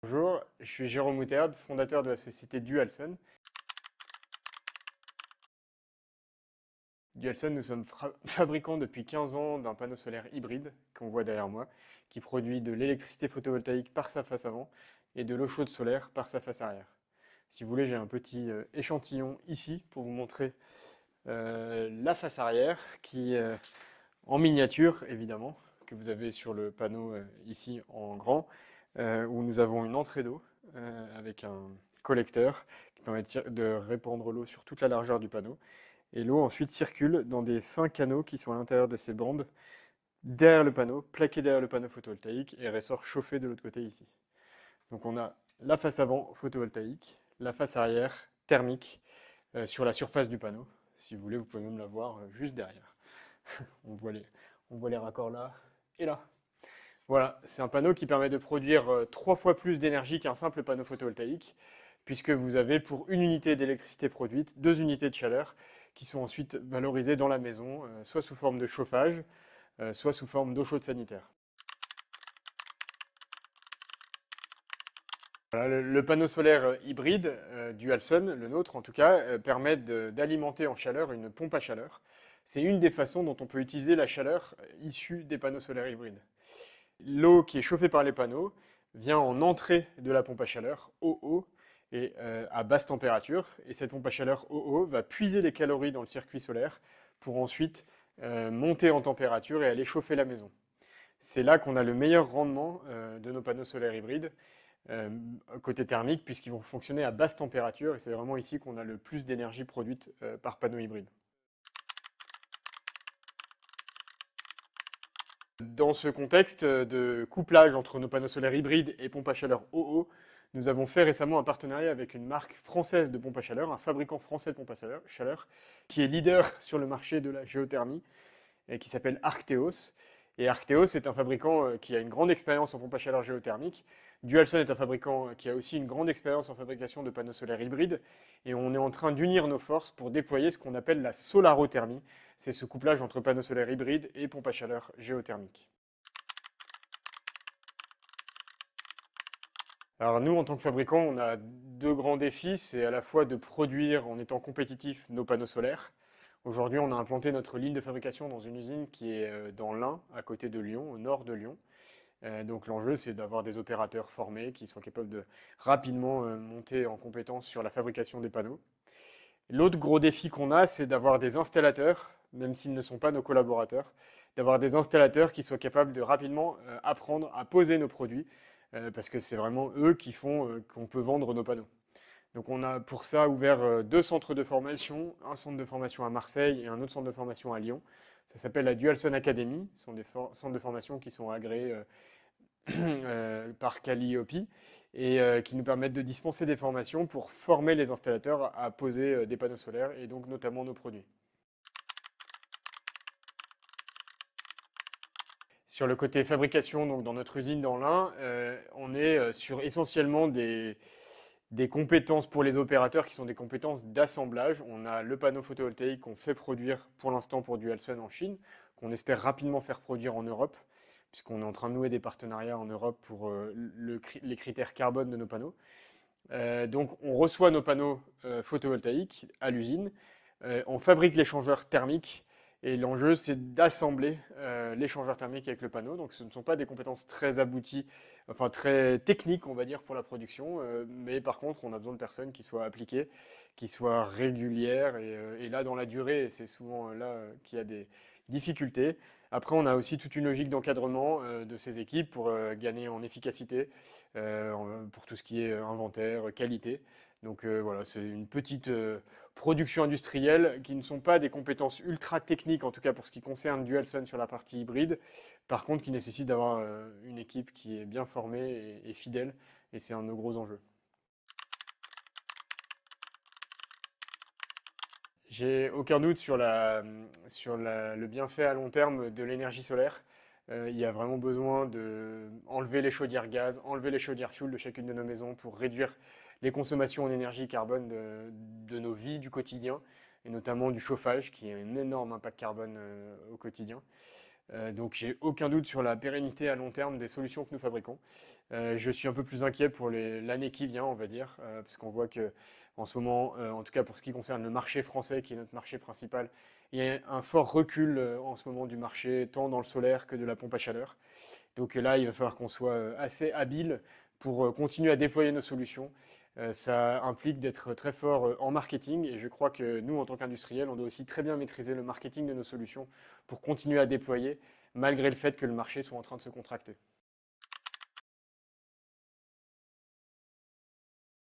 Bonjour, je suis Jérôme Moutarde, fondateur de la société Dualson. Dualson, nous sommes fabricants depuis 15 ans d'un panneau solaire hybride qu'on voit derrière moi, qui produit de l'électricité photovoltaïque par sa face avant et de l'eau chaude solaire par sa face arrière. Si vous voulez, j'ai un petit échantillon ici pour vous montrer la face arrière qui, en miniature évidemment, que vous avez sur le panneau ici en grand, où nous avons une entrée d'eau avec un collecteur qui permet de répandre l'eau sur toute la largeur du panneau. Et l'eau ensuite circule dans des fins canaux qui sont à l'intérieur de ces bandes, derrière le panneau, plaqués derrière le panneau photovoltaïque, et ressort chauffé de l'autre côté ici. Donc on a la face avant photovoltaïque, la face arrière thermique sur la surface du panneau. Si vous voulez, vous pouvez même la voir juste derrière. on, voit les, on voit les raccords là et là. Voilà, c'est un panneau qui permet de produire 3 fois plus d'énergie qu'un simple panneau photovoltaïque, puisque vous avez pour une unité d'électricité produite 2 unités de chaleur qui sont ensuite valorisées dans la maison, soit sous forme de chauffage, soit sous forme d'eau chaude sanitaire. Voilà, le panneau solaire hybride Dualson, le nôtre en tout cas, permet d'alimenter en chaleur une pompe à chaleur. C'est une des façons dont on peut utiliser la chaleur issue des panneaux solaires hybrides. L'eau qui est chauffée par les panneaux vient en entrée de la pompe à chaleur, OO, et à basse température. Et cette pompe à chaleur OO va puiser les calories dans le circuit solaire pour ensuite monter en température et aller chauffer la maison. C'est là qu'on a le meilleur rendement de nos panneaux solaires hybrides, euh, côté thermique, puisqu'ils vont fonctionner à basse température. Et c'est vraiment ici qu'on a le plus d'énergie produite par panneau hybride. Dans ce contexte de couplage entre nos panneaux solaires hybrides et pompes à chaleur OO, nous avons fait récemment un partenariat avec une marque française de pompes à chaleur, un fabricant français de pompes à chaleur, qui est leader sur le marché de la géothermie et qui s'appelle Arcteos. Et Arcteos est un fabricant qui a une grande expérience en pompe à chaleur géothermique. Dualson est un fabricant qui a aussi une grande expérience en fabrication de panneaux solaires hybrides. Et on est en train d'unir nos forces pour déployer ce qu'on appelle la solarothermie. C'est ce couplage entre panneaux solaires hybrides et pompes à chaleur géothermique. Alors nous, en tant que fabricant, on a deux grands défis. C'est à la fois de produire en étant compétitif nos panneaux solaires. Aujourd'hui, on a implanté notre ligne de fabrication dans une usine qui est dans l'Ain, à côté de Lyon, au nord de Lyon. Donc l'enjeu, c'est d'avoir des opérateurs formés qui soient capables de rapidement monter en compétence sur la fabrication des panneaux. L'autre gros défi qu'on a, c'est d'avoir des installateurs, même s'ils ne sont pas nos collaborateurs, d'avoir des installateurs qui soient capables de rapidement apprendre à poser nos produits, parce que c'est vraiment eux qui font qu'on peut vendre nos panneaux. Donc on a pour ça ouvert 2 centres de formation, un centre de formation à Marseille et un autre centre de formation à Lyon. Ça s'appelle la Dualson Academy. Ce sont des centres de formation qui sont agréés par Calliope et qui nous permettent de dispenser des formations pour former les installateurs à poser des panneaux solaires et donc notamment nos produits. Sur le côté fabrication, donc dans notre usine dans l'Ain, on est sur essentiellement des compétences pour les opérateurs qui sont des compétences d'assemblage. On a le panneau photovoltaïque qu'on fait produire pour l'instant pour Dualson en Chine, qu'on espère rapidement faire produire en Europe, puisqu'on est en train de nouer des partenariats en Europe pour les critères carbone de nos panneaux. Donc on reçoit nos panneaux photovoltaïques à l'usine, on fabrique l'échangeur thermique et l'enjeu c'est d'assembler l'échangeur thermique avec le panneau. Donc ce ne sont pas des compétences très abouties, enfin très techniques on va dire pour la production, mais par contre on a besoin de personnes qui soient appliquées, qui soient régulières et là dans la durée, et c'est souvent là qu'il y a des difficultés. Après on a aussi toute une logique d'encadrement de ces équipes pour gagner en efficacité, pour tout ce qui est inventaire, qualité. Donc voilà, c'est une petite production industrielle qui ne sont pas des compétences ultra techniques, en tout cas pour ce qui concerne Dualson sur la partie hybride, par contre qui nécessite d'avoir une équipe qui est bien formée et fidèle, et c'est un de nos gros enjeux. J'ai aucun doute sur le bienfait à long terme de l'énergie solaire. Il y a vraiment besoin de enlever les chaudières gaz, enlever les chaudières fuel de chacune de nos maisons pour réduire les consommations en énergie carbone de nos vies du quotidien, et notamment du chauffage, qui a un énorme impact carbone au quotidien. Donc j'ai aucun doute sur la pérennité à long terme des solutions que nous fabriquons. Je suis un peu plus inquiet pour l'année qui vient, on va dire, parce qu'on voit que en ce moment, en tout cas pour ce qui concerne le marché français, qui est notre marché principal, il y a un fort recul en ce moment du marché, tant dans le solaire que de la pompe à chaleur. Donc là, il va falloir qu'on soit assez habile pour continuer à déployer nos solutions. Ça implique d'être très fort en marketing et je crois que nous, en tant qu'industriels, on doit aussi très bien maîtriser le marketing de nos solutions pour continuer à déployer malgré le fait que le marché soit en train de se contracter.